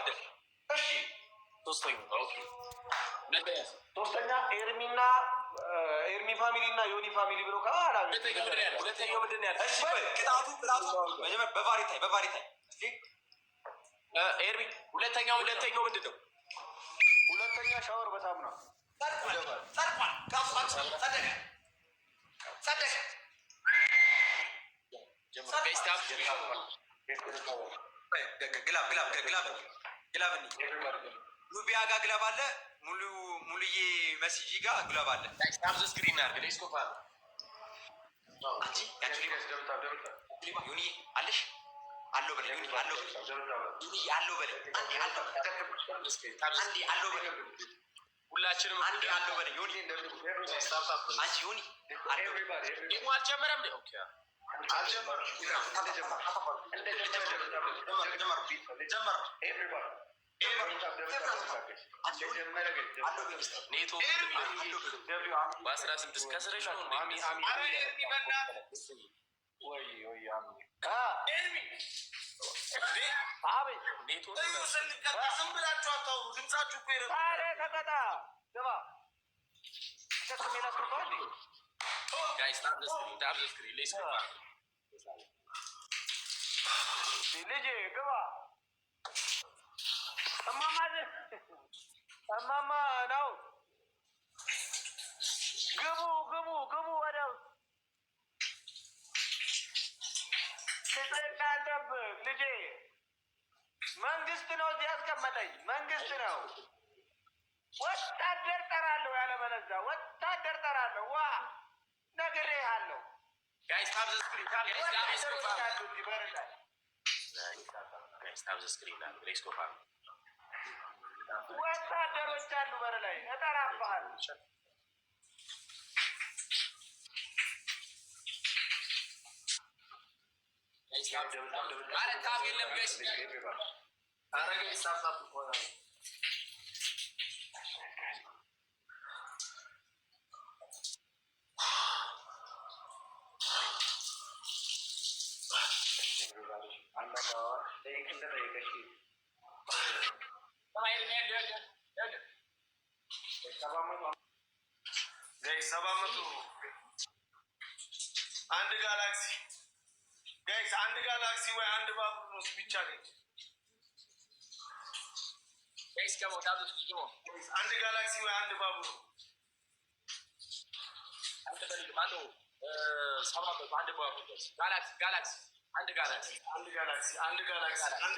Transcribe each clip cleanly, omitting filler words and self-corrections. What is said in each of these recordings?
አይደል? እሺ ሶስተኛ ኤርሚ ፋሚሊ እና ዮኒ ፋሚሊ ብሎ ሁለተኛው ምንድን ነው ያለ? ቅጣቱ መጀመሪያ በቫሪታይ ኤርሚ ሁለተኛው ምንድን ነው? ሁለተኛ ሻወር በሳሙና ኑቢያ ጋር ግላብ አለ። ሙሉዬ መስጂ ጋር ግላብ አለ። ስክሪን ዩኒ አለሽ አለው በለ ዩኒ አለው በለ አንዴ አለው በለ ሁላችንም አንዴ አለው በለ ዩኒ አንቺ ዩኒ ደግሞ አልጀመረም ነው እማማ ነው ግቡ ወደው ልጽና ጠብቅ ልጄ። መንግስት ነው እዚህ ያስቀመጠኝ፣ መንግስት ነው። ወታደር ጠራለሁ፣ ያለበለዚያ ወታደር ጠራለሁ። ዋ ነግሬሃለሁ። ወታደሮች አሉ በር ላይ እጠራብሃል። አንድ ጋላክሲ ወይ አንድ ባቡር ነው ብቻ ነው። አንድ ጋላክሲ ወይ አንድ ባቡር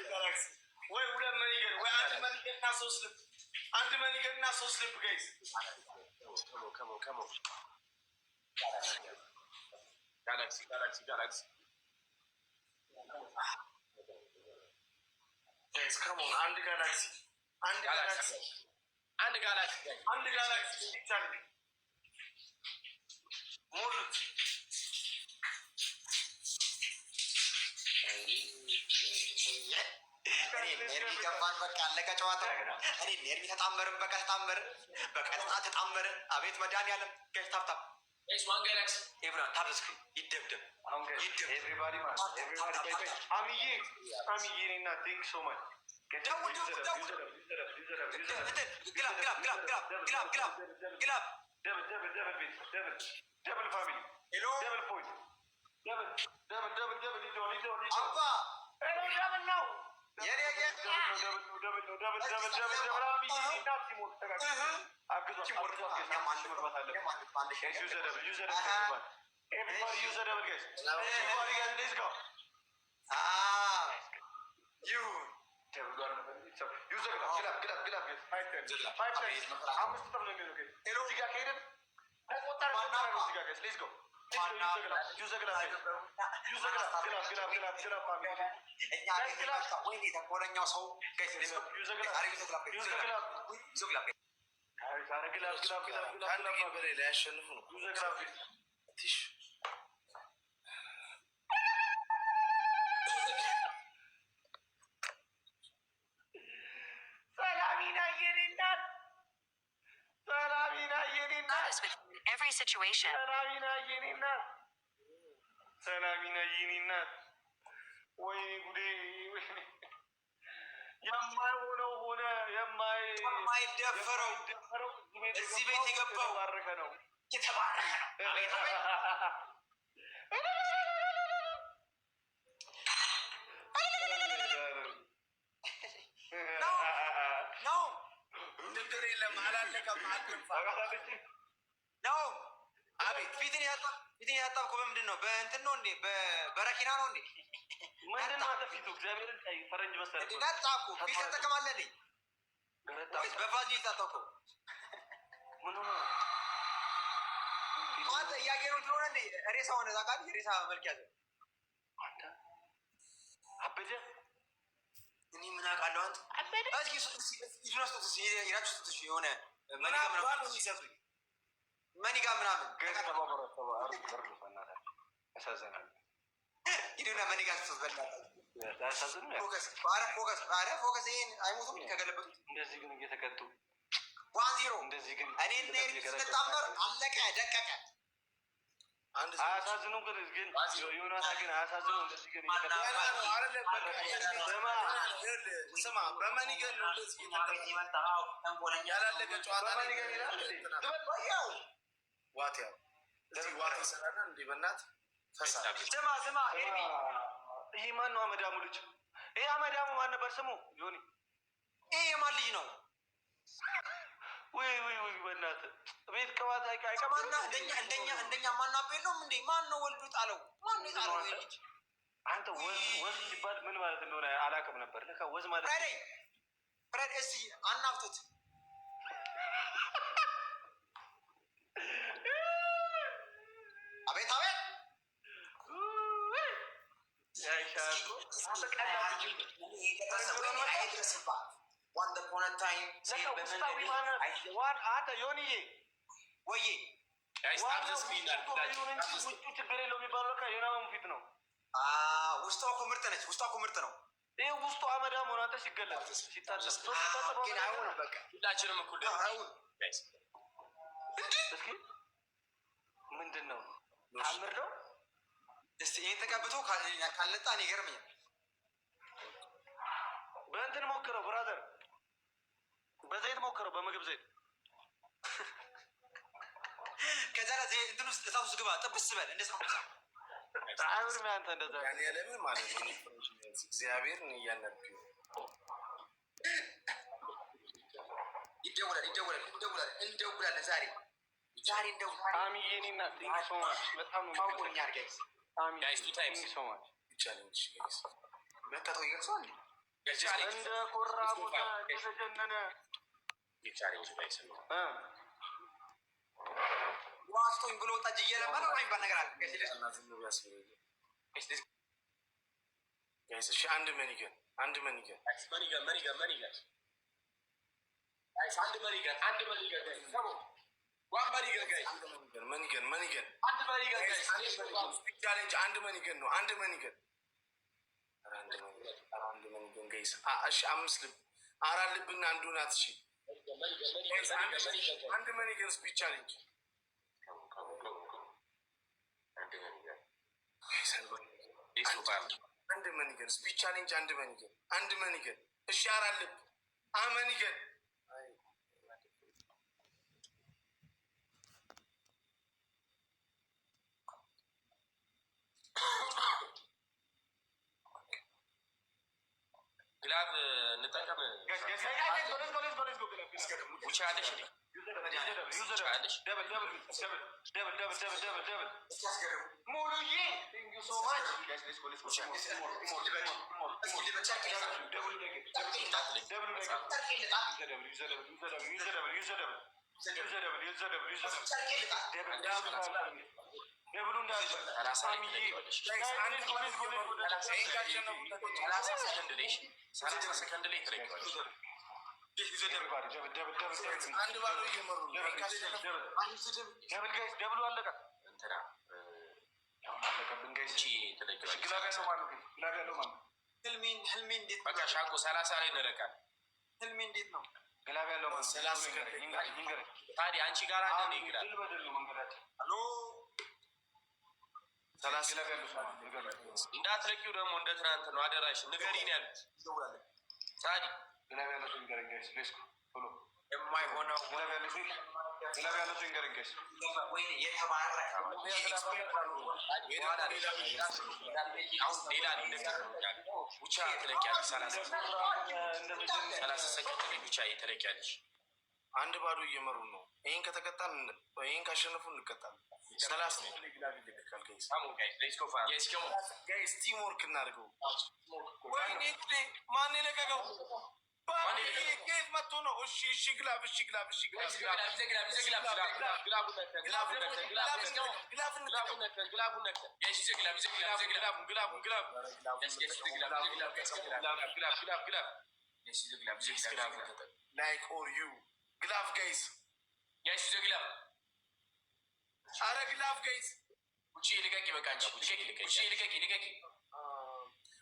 ጋላክሲ ወይ ሁለት መኒገር ወይ አንድ መኒገር እና ሶስት ልብ ጋይስ ጋላክሲ ጋይስ ከሞን አንድ ጋላክሲ ይቻላል ሞሉት ገባን። በቃ አለቀ ጨዋታው። እኔ ኤርሚ ተጣመርን፣ በቃ ተጣመርን። አቤት መድኃኒዓለም ጋይስ ታፕታፕ ኤብራን ታፕ ስክሪን ይደብደብ። አሚዬ እኔና ቴንክ ሶ ማች ደብል ፋሚሊ ደብል ፖይንት ደብል ነው ተንኮለኛው ሰው ያሸንፉ ነው። Every situation. ሰላሚና የኔ እናት ወይኔ ጉዴ የማይሆነው ሆነ። የማይደፈረው እዚህ ቤት የገባው የተባረከ ነው። ችግር የለም አላለቀም። ነው አቤት። ፊትን ያጣብኩ በምንድን ነው? በእንትን ነው እንዴ? በረኪና ነው እንዴ? ምንድን ነው አንተ ፊቱ? እግዚአብሔርን ፈረንጅ መሰለህ። ነጣኩ። ፊት ተጠቅማለህ እንዴ? ወይስ በቫዝሊን ታጠብከው? ምን ሆነ አንተ? እያየነው ትሆነ እንዴ? ሬሳ ሆነ ታውቃለህ? የሬሳ መልክ ያዘ አንተ። አበደ። እኔ ምን አውቃለሁ? አንተ አበደ። እስኪ የሆነ መኒጋ ምናምን ያሳዝናል። ሂዱና መኒጋ ፎከስ። ይሄን አይሞቱም ከገለበጡት። እንደዚህ ግን እየተቀጡ 1-0 እንደዚህ ግን እኔ ስንጣመር አለቀ ደቀቀ። አያሳዝኑም? ግን ዮናታ ግን አያሳዝኑም? እንደዚህ ግን ስማ፣ በመኒገን ነው ያላለቀ ጨዋታ ዋት ያው እዚህ ዋት ይሰራል እንዴ? በእናትህ ስማ ኤርሚ፣ ይሄ ማን ነው? አመዳሙ ልጅ። ይሄ አመዳሙ ማን ነበር ስሙ? ዮኒ። ይሄ የማን ልጅ ነው? ወይ በእናትህ ቤት ቅባት አይቀማና እንደኛ ማናበ የለውም እንዴ? ማን ነው ወልዱ ጣለው? ማን ነው ጣለው? ልጅ አንተ ወዝ ሲባል ምን ማለት እንደሆነ አላውቅም ነበር። ለካ ወዝ ማለት ፍሬድ እስኪ አናፍጡት። አቤት አቤት አንተ ዮኒዬ ወይ ችግር የለው የሚባለው ዮናም ፊት ነው። ውስጧ እኮ ምርጥ ነች። ውስጧ እኮ ምርጥ ነው። ይህ ውስጡ አመዳም ሆነ አንተ ሲገለጽ ሲታለፍ ሁላችንም እኩል እስኪ ምንድን ነው ታምር ነው። እስኪ ይህን ተቀብቶ ካልነጣ እኔ ይገርመኛል። በእንትን ሞክረው ብራዘር፣ በዘይት ሞክረው፣ በምግብ ዘይት። ከዛ እንትን ውስጥ እሳት ውስጥ ግባ፣ ጥብስ በል እንደ ሰው አይሁን። አንተ እንደዛ ያኔ ያለምን ማለት ነው። እግዚአብሔር እያነብ እንደውላለን ዛሬ እንደውላለን። አሚዬ እኔ እና ሶማች በጣም ነው ታውቆኛል ጋይስ። ሶማች ቻሌንጅ ጋይስ መጣው ይገልጿል እንደ ኮራ ቦታ ተጀነነ ቻሌንጅ ጋይስ ነው ዋስቶኝ ብሎ ጠጅ እየለመነ ነው የሚባል ነገር አለ ጋይስ። እሺ አንድ መኒገን አምስት ልብ አራት ልብና አንዱ ናት። እሺ አንድ መኒገን ስፒች ቻሌንጅ አንድ መኒገን ስፒች ቻሌንጅ አንድ መኒገን እሺ አራት ልብ መኒገን ግላብ እንጠቀም። ውቻለሽ ሙሉዬ ሰከንድ ላይ አንድ ባዶ እየመሩ ደብሉ አለቀ። ህልሜ እንዴት በቃ ሻንቆ 30 ላይ እንለቃል። ህልሜ እንዴት ነው? ግላብ ያለው ታዲያ አንቺ ጋር አለ ነው ይላል። ሄሎ እንዳትለቂው ደግሞ እንደ ትናንት ነው። አደራሽ ንገሪን ያሉት ሳዲ ግላብ ያለችው ንገረኝ ጋይስ። ሌስኮ ቶሎ የማይሆነው ግላብ ያለችው ንገረኝ ጋይስ። አንድ ባዶ እየመሩ ነው። ይህን ከተቀጣን ይህን ካሸነፉ እንቀጣለን። 30 ግላብ ይልካል ጋይስ። ቲም ወርክ እናድርገው። ወይኔ ጉዴ! ማን የለቀቀው? ጌት መጥቶ ነው። እሺ ግላብ ላይክ ኦር ዩ ግላቭ ጋይስ። አረ ግላቭ ጋይስ።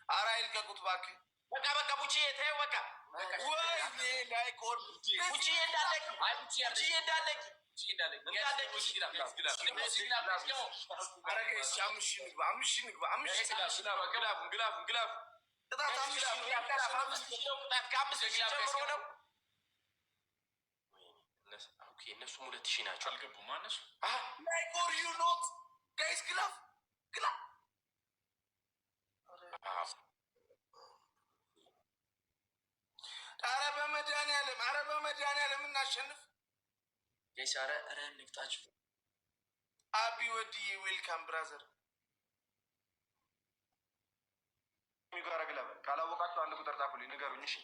አረ ይልቀቁት እባክህ። በቃ ቡቺ ተይው በቃ። ወይኔ ላይክ ኦር ቡቺ እንዳለቅ አረ ጋይስ 5 ንግባ እነሱም 2000 ናቸው። አልገቡም ማነሱ ላይክ ኦር ዩ ኖት ጋይስ። ግላቭ አረ በመድኃኒዓለም እናሸንፍ ጋይስ። አረ እንቅጣችሁ። አቢ ወዲዬ ዌልካም ብራዘር። ሚጋራ ግላብ ካላወቃችሁ አንድ ቁጥር ጣፉልኝ ንገሩኝ። እሺ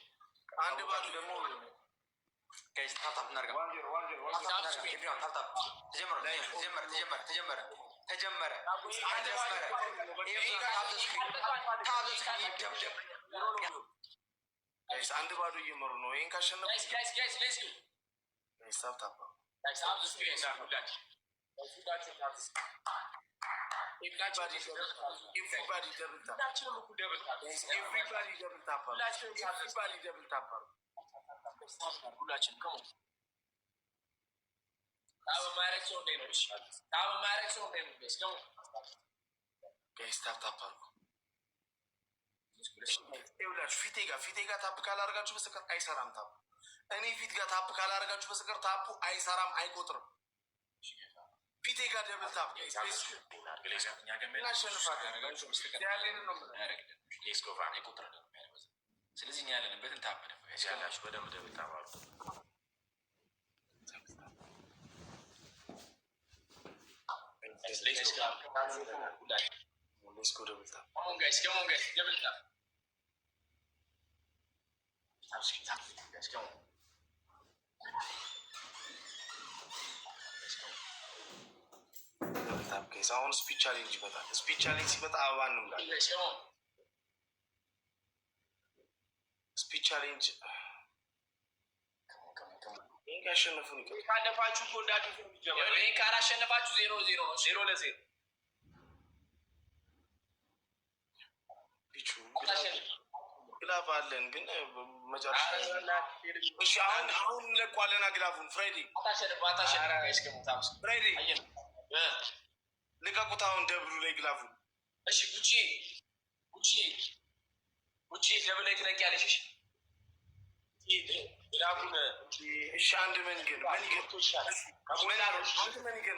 አንድ ባሉ ደግሞ ጋይስ ታፕታፕ እናድርጋ። ተጀመረ። አንድ ባዶ እየመሩ ነው። ይህን ካሸነፉ ታፕታፕ ፊቴ ጋር ታፕ ካላደርጋችሁ በስተቀር አይሰራም። ታፕ እኔ ፊት ጋር ታፕ ካላደርጋችሁ በስተቀር ታፑ አይሰራም፣ አይቆጥርም። ፊቴ ጋር ደብል ታፕ ስለዚህ እኛ ያለንበትን ታፕ ያላችሁ በደንብ ደብል ታፕ አሉ። አሁን ስፒች ቻሌንጅ ይመጣል። ስፒች ቻሌንጅ ሲመጣ አበባ እንምላለን። ስፒች ቻሌንጅ ይህን ካሸነፉን ካለፋችሁ እኮ እንዳትፉ ይጀምራል። ይህን ካላሸነፋችሁ 0-0 ነው። 0-0 ቢቹ ግላፍ አለን ግን መጨረሻ አሁን እንለቋለና ግላፉን ፍራይዴ ልቀቁት። አሁን ደብሉ ላይ ግላፉን። እሺ ጉቺ ደብል ላይ ትለቂያለሽ። ግላፉን እሺ አንድ መንገድ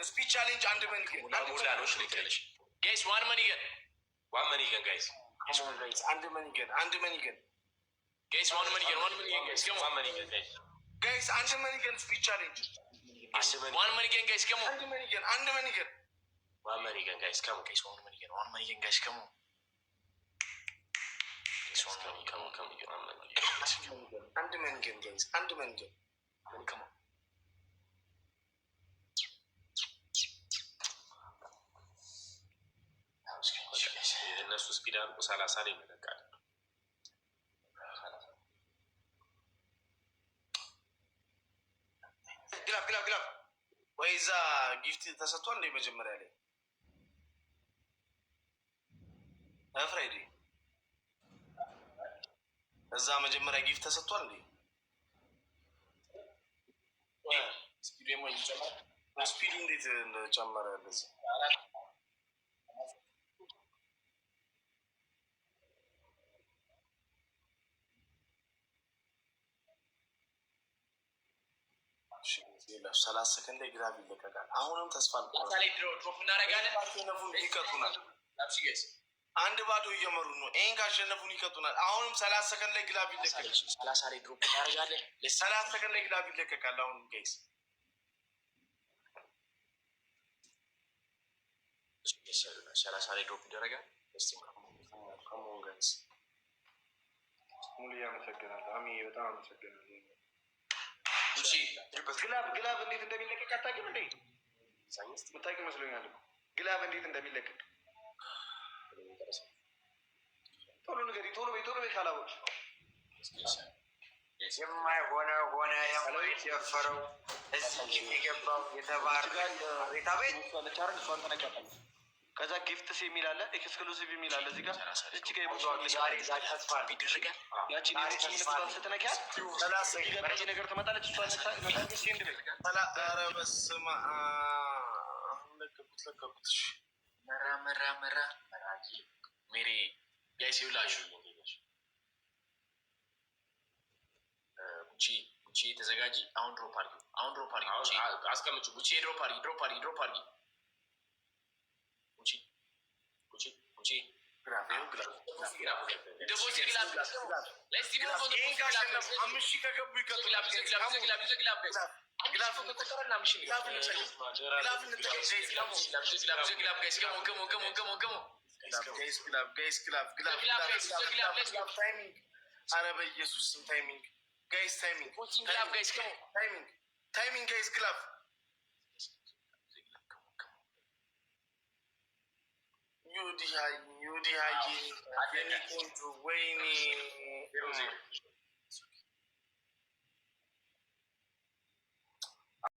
ስፒች ቻሌንጅ አንድ መንገድ ሞላሎች ልክለሽ ጋይስ ዋን መንገድ ጋይስ አንድ መንገድ ጋይስ ዋን መንገድ ጋይስ ከሞ ዋን መንገድ ጋይስ አንድ መንገድ ስፒች ቻሌንጅ ዋን መንገድ ጋይስ ከሞ አንድ መንገድ ዋን መንገድ ጋይስ ከሞ ጋይስ ዋን መንገድ ጋይስ ከሞ አንድ መንገድ ጋይስ አንድ መንገድ ከሞ እነሱ ስፒድ አድርጎ 30 ላይ ይመለቃል። ግላብ ወይ እዛ ጊፍት ተሰጥቷል እንደ መጀመሪያ ላይ ፍራይዴ እዛ መጀመሪያ ጊፍት ተሰጥቷል እንዴ? ስፒዱ እንዴት እንደጨመረ እንደዚህ 30 ሰከንድ ላይ ግላብ ይለቀቃል። አሁንም ተስፋ ይቀጡናል። አንድ ባዶ እየመሩ ነው። ይህን ካሸነፉን ይቀጡናል። አሁንም 30 ሰከንድ ላይ ግላብ ይለቀቃል። 30 ሰከንድ ላይ ግላብ ይለቀቃል። አሁን ጋይስ ሰላሳ ላይ ድሮፕ ይደረጋል። ሙሉ ያመሰግናለሁ። አሚ በጣም አመሰግናለሁ። ግላብ እንዴት እንደሚለቀቅ አታውቂም እንዴ? ምታውቂ መስሎኛል። ግላብ እንዴት እንደሚለቀቅ ቶሎ ንገሪ፣ ቶሎ በይ ካላወቅሽ። የማይሆነው ሆነ፣ የማይደፈረው እዚህ የገባው የተባረከ ከዛ ጊፍትስ የሚል አለ፣ ኤክስክሉሲቭ የሚል አለ። እዚህ ጋር እቺ ጋር ስትነኪያት ነገር ትመጣለች። ኧረ በስመ አብ ለቀቁት። መራ ሜሪ ጋይስ ይውላችሁ ጉቺ ተዘጋጂ። አሁን ድሮፕ አድርጊ። አስቀምጩ። ጉቺ ድሮፕ አድርጊ። ኧረ በኢየሱስ ስም ታይሚንግ ጋይስ፣ ታይሚንግ ጋይስ፣ ክላብ ዩዲ ሀይ የኔ ቆንጆ ወይኔ